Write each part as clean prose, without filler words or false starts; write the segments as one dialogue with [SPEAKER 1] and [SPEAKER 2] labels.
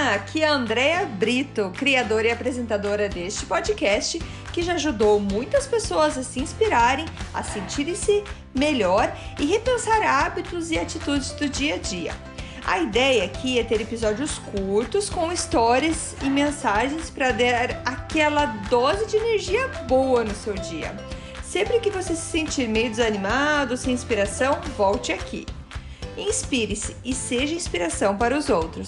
[SPEAKER 1] Olá, aqui é a Andrea Brito, criadora e apresentadora deste podcast, que já ajudou muitas pessoas a se inspirarem, a sentirem-se melhor e repensar hábitos e atitudes do dia a dia. A ideia aqui é ter episódios curtos com histórias e mensagens para dar aquela dose de energia boa no seu dia. Sempre que você se sentir meio desanimado, sem inspiração, volte aqui. Inspire-se e seja inspiração para os outros.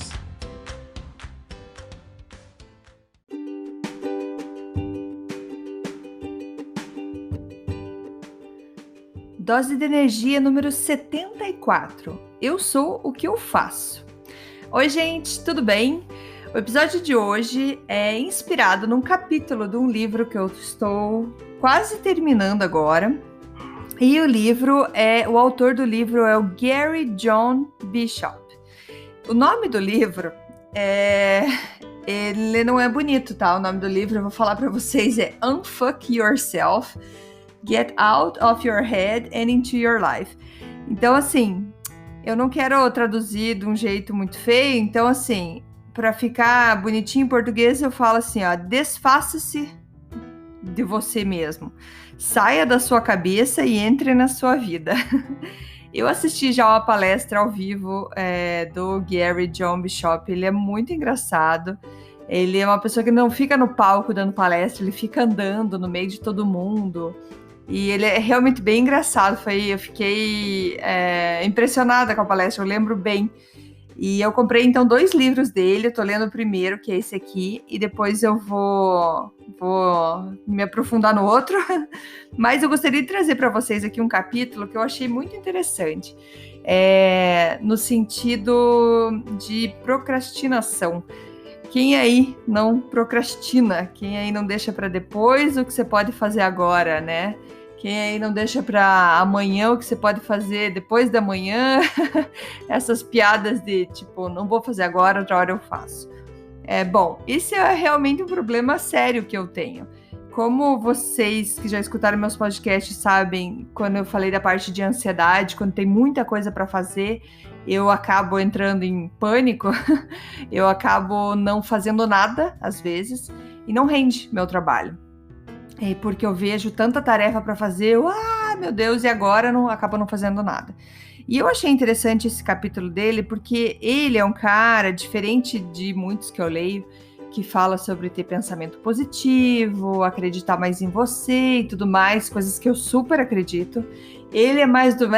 [SPEAKER 1] Dose de energia número 74. Eu sou o que eu faço. Oi, gente, tudo bem? O episódio de hoje é inspirado num capítulo de um livro que eu estou quase terminando agora. E o autor do livro é o Gary John Bishop. O nome do livro ele não é bonito, tá? O nome do livro, eu vou falar para vocês, é Unfuck Yourself, Get Out of Your Head and Into Your Life. Então, assim, eu não quero traduzir de um jeito muito feio, então, assim, para ficar bonitinho em português, eu falo assim, ó, desfaça-se de você mesmo. Saia da sua cabeça e entre na sua vida. Eu assisti já uma palestra ao vivo do Gary John Bishop, ele é muito engraçado. Ele é uma pessoa que não fica no palco dando palestra, ele fica andando no meio de todo mundo. E ele é realmente bem engraçado. Eu fiquei impressionada com a palestra, eu lembro bem. E eu comprei, então, 2 livros dele. Eu tô lendo o primeiro, que é esse aqui. E depois eu vou me aprofundar no outro. Mas eu gostaria de trazer para vocês aqui um capítulo que eu achei muito interessante. No sentido de procrastinação. Quem aí não procrastina? Quem aí não deixa para depois o que você pode fazer agora, né? Quem aí não deixa para amanhã o que você pode fazer depois da manhã? Essas piadas de tipo, não vou fazer agora, outra hora eu faço. Bom, esse é realmente um problema sério que eu tenho. Como vocês que já escutaram meus podcasts sabem, quando eu falei da parte de ansiedade, quando tem muita coisa para fazer, eu acabo entrando em pânico, eu acabo não fazendo nada, às vezes, e não rende meu trabalho. Porque eu vejo tanta tarefa para fazer, meu Deus, e agora acabo não fazendo nada. E eu achei interessante esse capítulo dele, porque ele é um cara, diferente de muitos que eu leio, que fala sobre ter pensamento positivo, acreditar mais em você e tudo mais, coisas que eu super acredito. Ele é mais do,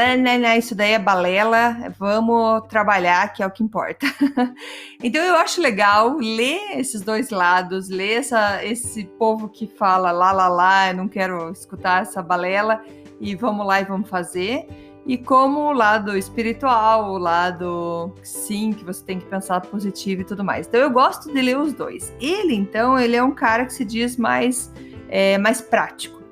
[SPEAKER 1] isso daí é balela, vamos trabalhar, que é o que importa. Então eu acho legal ler esses dois lados, ler esse povo que fala lá, eu não quero escutar essa balela, e vamos lá e vamos fazer. E como o lado espiritual, o lado, sim, que você tem que pensar positivo e tudo mais. Então eu gosto de ler os dois. Ele é um cara que se diz mais prático.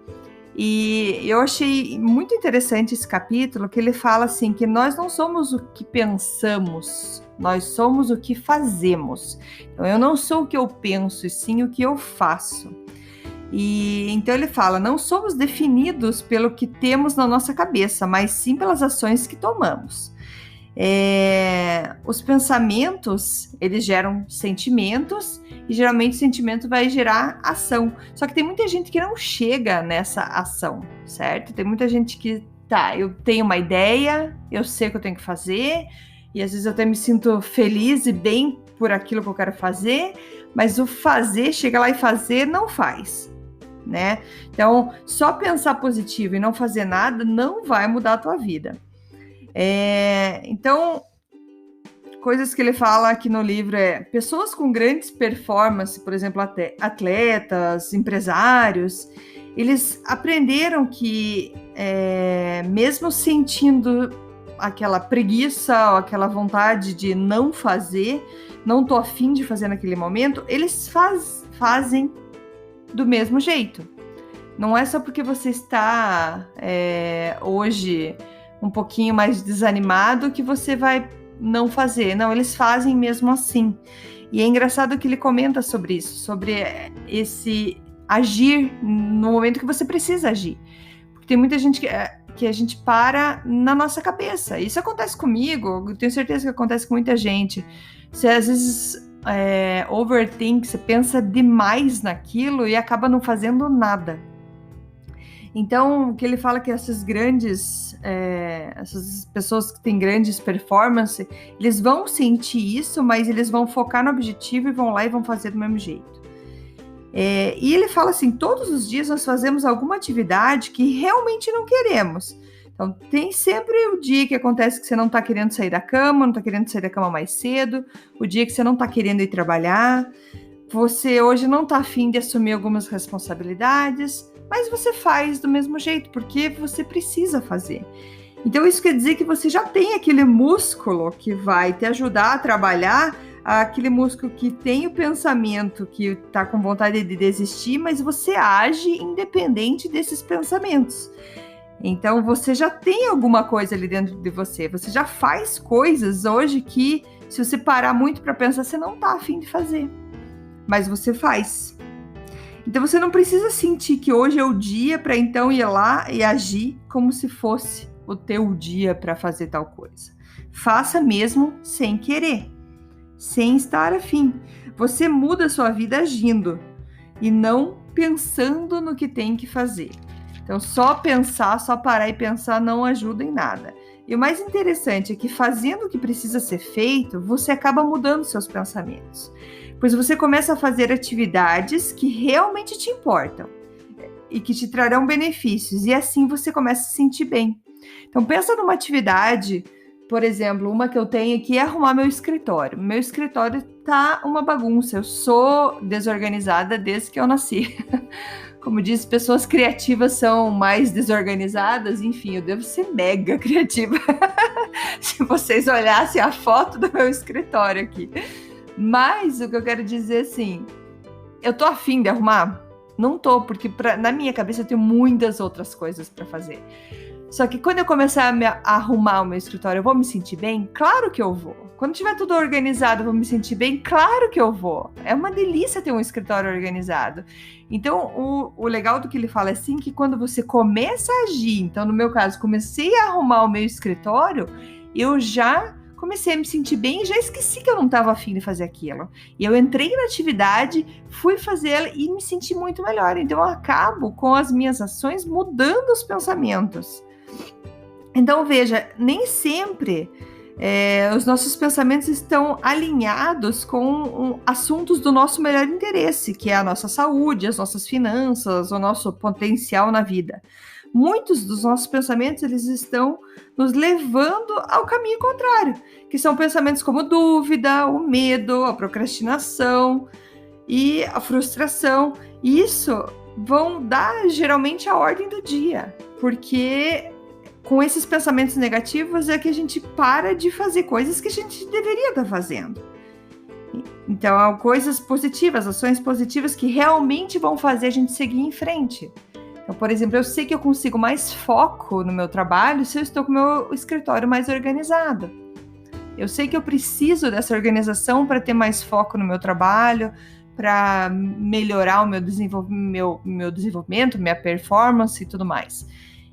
[SPEAKER 1] E eu achei muito interessante esse capítulo, que ele fala assim, que nós não somos o que pensamos, nós somos o que fazemos. Então eu não sou o que eu penso, e sim o que eu faço. E então ele fala, não somos definidos pelo que temos na nossa cabeça, mas sim pelas ações que tomamos. Os pensamentos, eles geram sentimentos, e geralmente o sentimento vai gerar ação. Só que tem muita gente que não chega nessa ação, certo? Tem muita gente que, eu tenho uma ideia, eu sei o que eu tenho que fazer, e às vezes eu até me sinto feliz e bem por aquilo que eu quero fazer, mas o fazer, chegar lá e fazer, não faz. Né? Então, só pensar positivo e não fazer nada não vai mudar a tua vida. Então, coisas que ele fala aqui no livro pessoas com grandes performances, por exemplo, atletas, empresários, eles aprenderam que mesmo sentindo aquela preguiça ou aquela vontade de não fazer, não tô afim de fazer naquele momento, eles fazem do mesmo jeito. Não é só porque você está hoje um pouquinho mais desanimado que você vai não fazer. Não, eles fazem mesmo assim. E é engraçado que ele comenta sobre isso, sobre esse agir no momento que você precisa agir. Porque tem muita gente que a gente para na nossa cabeça. Isso acontece comigo, eu tenho certeza que acontece com muita gente. Você às vezes overthink, você pensa demais naquilo e acaba não fazendo nada. Então, o que ele fala é que essas pessoas que têm grandes performances, eles vão sentir isso, mas eles vão focar no objetivo e vão lá e vão fazer do mesmo jeito. E ele fala assim, todos os dias nós fazemos alguma atividade que realmente não queremos. Então, tem sempre o dia que acontece que você não está querendo sair da cama, não está querendo sair da cama mais cedo, o dia que você não está querendo ir trabalhar, você hoje não está afim de assumir algumas responsabilidades, mas você faz do mesmo jeito, porque você precisa fazer. Então, isso quer dizer que você já tem aquele músculo que vai te ajudar a trabalhar, aquele músculo que tem o pensamento que está com vontade de desistir, mas você age independente desses pensamentos. Então, você já tem alguma coisa ali dentro de você, você já faz coisas hoje que, se você parar muito para pensar, você não está afim de fazer, mas você faz. Então, você não precisa sentir que hoje é o dia para então ir lá e agir como se fosse o teu dia para fazer tal coisa. Faça mesmo sem querer, sem estar afim. Você muda a sua vida agindo e não pensando no que tem que fazer. Então, só parar e pensar não ajuda em nada. E o mais interessante é que fazendo o que precisa ser feito, você acaba mudando seus pensamentos. Pois você começa a fazer atividades que realmente te importam e que te trarão benefícios. E assim você começa a se sentir bem. Então, pensa numa atividade, por exemplo, uma que eu tenho aqui é arrumar meu escritório. Meu escritório tá uma bagunça. Eu sou desorganizada desde que eu nasci. Como diz, pessoas criativas são mais desorganizadas. Enfim, eu devo ser mega criativa. Se vocês olhassem a foto do meu escritório aqui. Mas o que eu quero dizer, assim, eu tô afim de arrumar? Não tô, porque na minha cabeça eu tenho muitas outras coisas para fazer. Só que quando eu começar a arrumar o meu escritório, eu vou me sentir bem? Claro que eu vou. Quando tiver tudo organizado, eu vou me sentir bem? Claro que eu vou. É uma delícia ter um escritório organizado. Então, o legal do que ele fala é assim, que quando você começa a agir, então no meu caso, comecei a arrumar o meu escritório, eu já comecei a me sentir bem e já esqueci que eu não estava afim de fazer aquilo. E eu entrei na atividade, fui fazer ela e me senti muito melhor. Então, eu acabo com as minhas ações mudando os pensamentos. Então, veja, nem sempre os nossos pensamentos estão alinhados com assuntos do nosso melhor interesse, que é a nossa saúde, as nossas finanças, o nosso potencial na vida. Muitos dos nossos pensamentos, eles estão nos levando ao caminho contrário, que são pensamentos como dúvida, o medo, a procrastinação e a frustração. E isso vão dar geralmente a ordem do dia, porque com esses pensamentos negativos é que a gente para de fazer coisas que a gente deveria estar fazendo. Então, coisas positivas, ações positivas que realmente vão fazer a gente seguir em frente. Então, por exemplo, eu sei que eu consigo mais foco no meu trabalho se eu estou com o meu escritório mais organizado. Eu sei que eu preciso dessa organização para ter mais foco no meu trabalho, para melhorar o meu desenvolvimento, minha performance e tudo mais.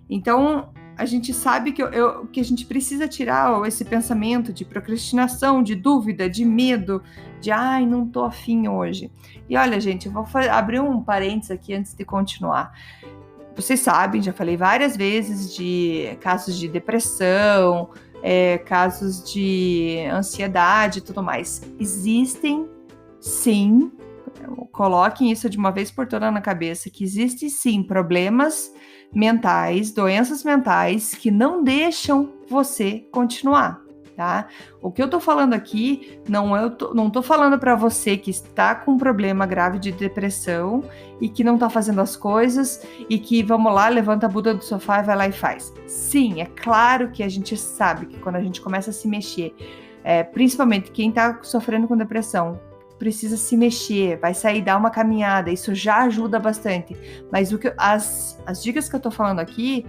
[SPEAKER 1] Então, a gente sabe que a gente precisa tirar esse pensamento de procrastinação, de dúvida, de medo, de ai, não tô afim hoje. E olha, gente, eu vou abrir um parênteses aqui antes de continuar. Vocês sabem, já falei várias vezes de casos de depressão, casos de ansiedade e tudo mais. Existem, sim, coloquem isso de uma vez por todas na cabeça, que existem sim problemas mentais, doenças mentais que não deixam você continuar, tá? O que eu tô falando aqui, não tô falando para você que está com um problema grave de depressão e que não tá fazendo as coisas e que, vamos lá, levanta a bunda do sofá e vai lá e faz. Sim, é claro que a gente sabe que quando a gente começa a se mexer, principalmente quem tá sofrendo com depressão, precisa se mexer, vai sair, dar uma caminhada, isso já ajuda bastante. Mas as dicas que eu tô falando aqui,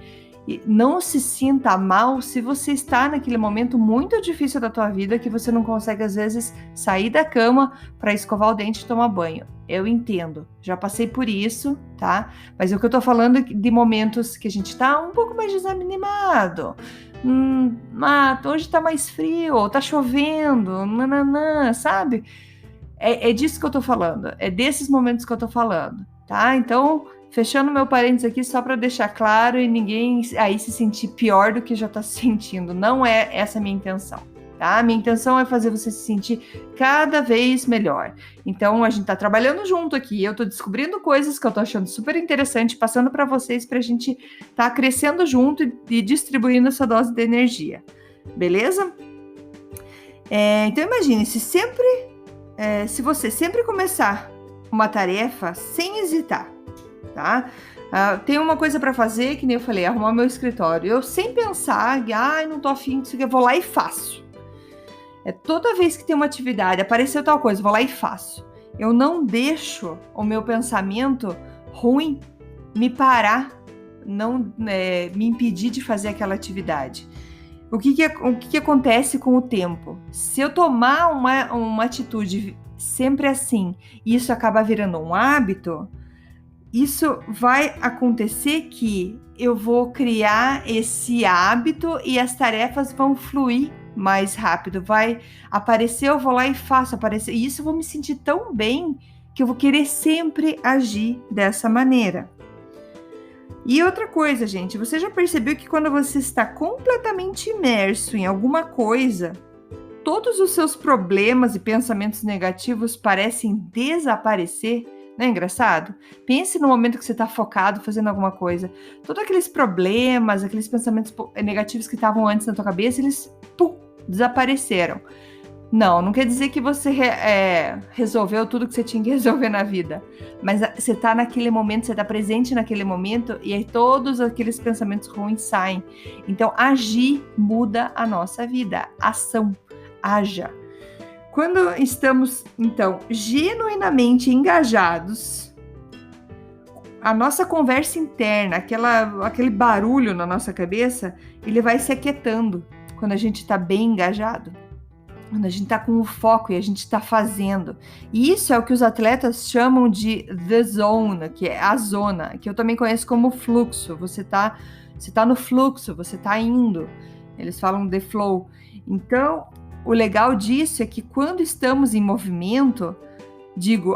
[SPEAKER 1] não se sinta mal se você está naquele momento muito difícil da tua vida que você não consegue, às vezes, sair da cama para escovar o dente e tomar banho. Eu entendo, já passei por isso, tá? Mas o que eu tô falando é de momentos que a gente tá um pouco mais desanimado. Hoje tá mais frio, tá chovendo, sabe? É disso que eu tô falando, é desses momentos que eu tô falando, tá? Então, fechando meu parênteses aqui só para deixar claro e ninguém aí se sentir pior do que já tá se sentindo. Não é essa a minha intenção, tá? A minha intenção é fazer você se sentir cada vez melhor. Então, a gente tá trabalhando junto aqui, eu tô descobrindo coisas que eu tô achando super interessante, passando para vocês pra gente tá crescendo junto e distribuindo essa dose de energia, beleza? Então, imagine, se você sempre começar uma tarefa sem hesitar, tá? Tem uma coisa para fazer, que nem eu falei, arrumar meu escritório. Eu sem pensar, não tô afim disso, eu vou lá e faço. Toda vez que tem uma atividade, apareceu tal coisa, eu vou lá e faço. Eu não deixo o meu pensamento ruim me parar, não me impedir de fazer aquela atividade. O que acontece com o tempo? Se eu tomar uma atitude sempre assim, e isso acaba virando um hábito, isso vai acontecer que eu vou criar esse hábito e as tarefas vão fluir mais rápido. Vai aparecer, eu vou lá e faço aparecer. E isso eu vou me sentir tão bem que eu vou querer sempre agir dessa maneira. E outra coisa, gente, você já percebeu que quando você está completamente imerso em alguma coisa, todos os seus problemas e pensamentos negativos parecem desaparecer? Não é engraçado? Pense no momento que você está focado fazendo alguma coisa. Todos aqueles problemas, aqueles pensamentos negativos que estavam antes na tua cabeça, eles desapareceram. Não quer dizer que você resolveu tudo que você tinha que resolver na vida. Mas você está naquele momento, você está presente naquele momento e aí todos aqueles pensamentos ruins saem. Então, agir muda a nossa vida. Ação, haja. Quando estamos, então, genuinamente engajados, a nossa conversa interna, aquele barulho na nossa cabeça, ele vai se aquietando quando a gente está bem engajado. Quando a gente está com o foco e a gente está fazendo. E isso é o que os atletas chamam de the zone, que é a zona, que eu também conheço como fluxo. Você tá no fluxo, você está indo. Eles falam the flow. Então, o legal disso é que quando estamos em movimento,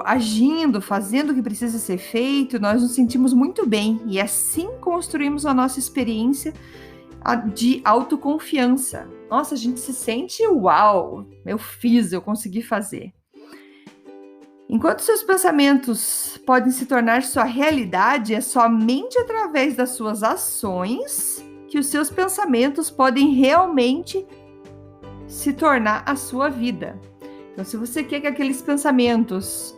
[SPEAKER 1] agindo, fazendo o que precisa ser feito, nós nos sentimos muito bem. E assim construímos a nossa experiência de autoconfiança. Nossa, a gente se sente, uau, eu consegui fazer. Enquanto seus pensamentos podem se tornar sua realidade, é somente através das suas ações que os seus pensamentos podem realmente se tornar a sua vida. Então, se você quer que aqueles pensamentos,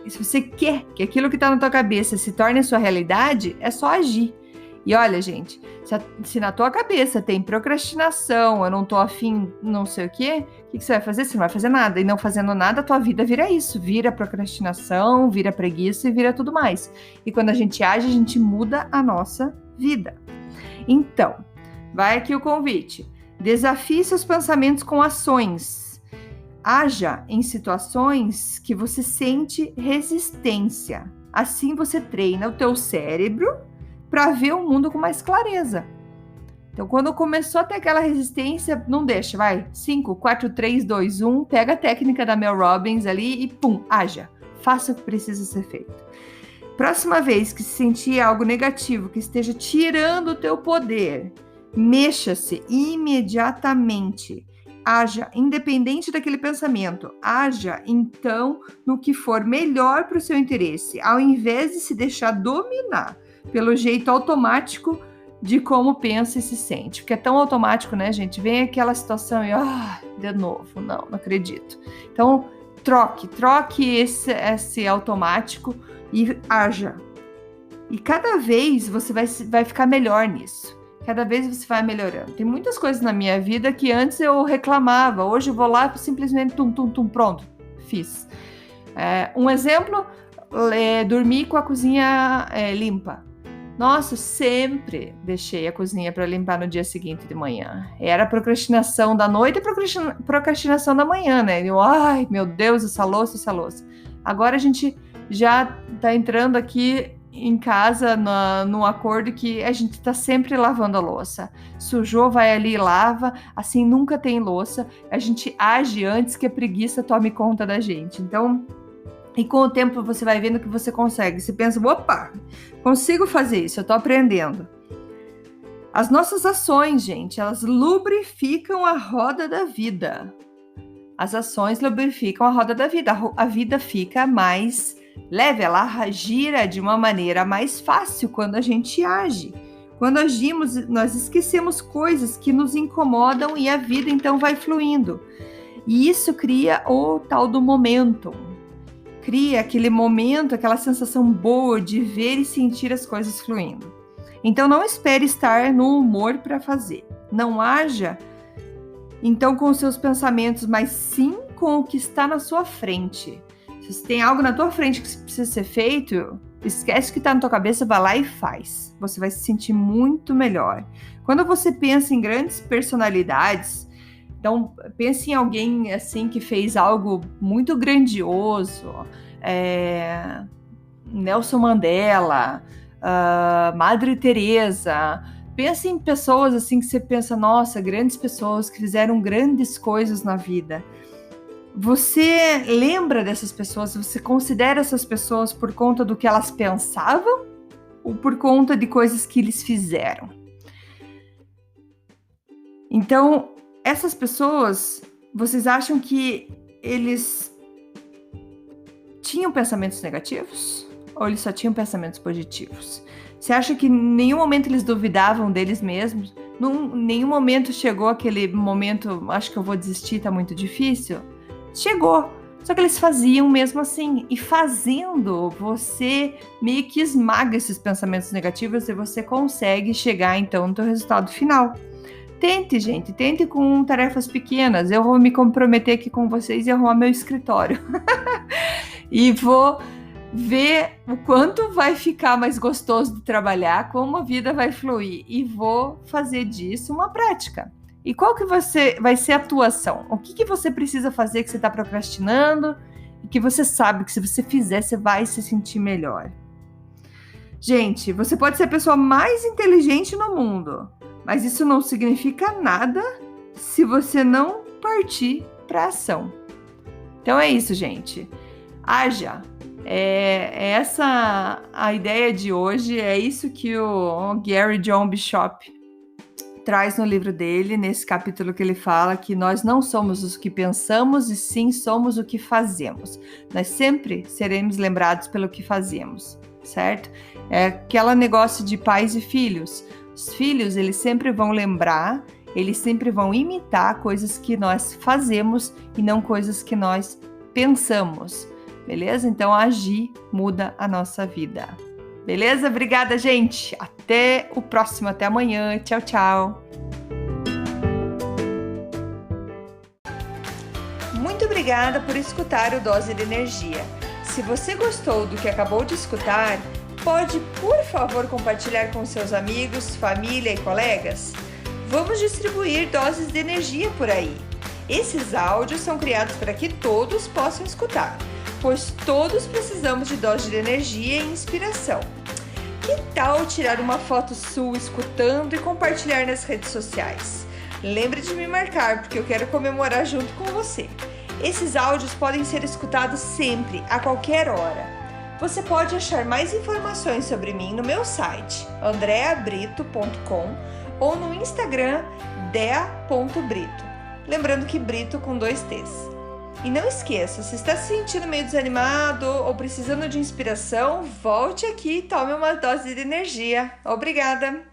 [SPEAKER 1] se você quer que aquilo que está na tua cabeça se torne a sua realidade, é só agir. E olha, gente, se na tua cabeça tem procrastinação, eu não tô afim, não sei o quê, o que você vai fazer? Você não vai fazer nada. E não fazendo nada, a tua vida vira isso. Vira procrastinação, vira preguiça e vira tudo mais. E quando a gente age, a gente muda a nossa vida. Então, vai aqui o convite. Desafie seus pensamentos com ações. Haja em situações que você sente resistência. Assim você treina o teu cérebro para ver o mundo com mais clareza. Então, quando começou a ter aquela resistência, não deixa, vai. 5, 4, 3, 2, 1, pega a técnica da Mel Robbins ali e pum, haja. Faça o que precisa ser feito. Próxima vez que sentir algo negativo que esteja tirando o teu poder, mexa-se imediatamente. Haja independente daquele pensamento. Haja, então, no que for melhor para o seu interesse, ao invés de se deixar dominar pelo jeito automático de como pensa e se sente. Porque é tão automático, né, gente? Vem aquela situação e, de novo, não acredito. Então, troque esse automático e haja. E cada vez você vai ficar melhor nisso. Cada vez você vai melhorando. Tem muitas coisas na minha vida que antes eu reclamava. Hoje eu vou lá e simplesmente pronto, fiz. Um exemplo, dormir com a cozinha limpa. Nossa, sempre deixei a cozinha para limpar no dia seguinte de manhã. Era procrastinação da noite e procrastinação da manhã, né? Ai, meu Deus, essa louça. Agora a gente já está entrando aqui em casa num acordo que a gente tá sempre lavando a louça. Sujou, vai ali e lava, assim nunca tem louça. A gente age antes que a preguiça tome conta da gente. Então, e com o tempo você vai vendo que você consegue. Você pensa, opa, consigo fazer isso, eu tô aprendendo. As nossas ações, gente, elas lubrificam a roda da vida. As ações lubrificam a roda da vida. A vida fica mais leve, ela gira de uma maneira mais fácil quando a gente age. Quando agimos, nós esquecemos coisas que nos incomodam e a vida então vai fluindo. E isso cria o tal do momentum. Cria aquele momento, aquela sensação boa de ver e sentir as coisas fluindo. Então não espere estar no humor para fazer. Não haja então com os seus pensamentos, mas sim com o que está na sua frente. Se tem algo na tua frente que precisa ser feito, esquece o que está na tua cabeça, vai lá e faz. Você vai se sentir muito melhor. Quando você pensa em grandes personalidades, então pense em alguém assim que fez algo muito grandioso, Nelson Mandela, Madre Teresa. Pensa em pessoas assim que você pensa, nossa, grandes pessoas que fizeram grandes coisas na vida. Você lembra dessas pessoas? Você considera essas pessoas por conta do que elas pensavam ou por conta de coisas que eles fizeram? Então, essas pessoas, vocês acham que eles tinham pensamentos negativos ou eles só tinham pensamentos positivos? Você acha que em nenhum momento eles duvidavam deles mesmos? Em nenhum momento chegou aquele momento, acho que eu vou desistir, tá muito difícil? Chegou, só que eles faziam mesmo assim. E fazendo, você meio que esmaga esses pensamentos negativos e você consegue chegar então no teu resultado final. Tente, gente, tente com tarefas pequenas. Eu vou me comprometer aqui com vocês e arrumar meu escritório. E vou ver o quanto vai ficar mais gostoso de trabalhar, como a vida vai fluir, e vou fazer disso uma prática. E qual que vai ser a tua ação? O que você precisa fazer que você está procrastinando e que você sabe que se você fizer, você vai se sentir melhor? Gente, você pode ser a pessoa mais inteligente no mundo, mas isso não significa nada se você não partir para a ação. Então é isso, gente. Haja. É essa a ideia de hoje, é isso que o Gary John Bishop traz no livro dele, nesse capítulo que ele fala que nós não somos os que pensamos e sim somos o que fazemos. Nós sempre seremos lembrados pelo que fazemos, certo? É aquele negócio de pais e filhos. Os filhos, eles sempre vão lembrar, eles sempre vão imitar coisas que nós fazemos e não coisas que nós pensamos. Beleza? Então, agir muda a nossa vida. Beleza? Obrigada, gente. Até o próximo. Até amanhã. Tchau, tchau. Muito obrigada por escutar o Dose de Energia. Se você gostou do que acabou de escutar, pode, por favor, compartilhar com seus amigos, família e colegas? Vamos distribuir doses de energia por aí. Esses áudios são criados para que todos possam escutar, pois todos precisamos de dose de energia e inspiração. Que tal tirar uma foto sua escutando e compartilhar nas redes sociais? Lembre de me marcar, porque eu quero comemorar junto com você. Esses áudios podem ser escutados sempre, a qualquer hora. Você pode achar mais informações sobre mim no meu site, andreabrito.com, ou no Instagram, dea.brito. Lembrando que Brito com 2 T's. E não esqueça, se está se sentindo meio desanimado ou precisando de inspiração, volte aqui e tome uma dose de energia. Obrigada!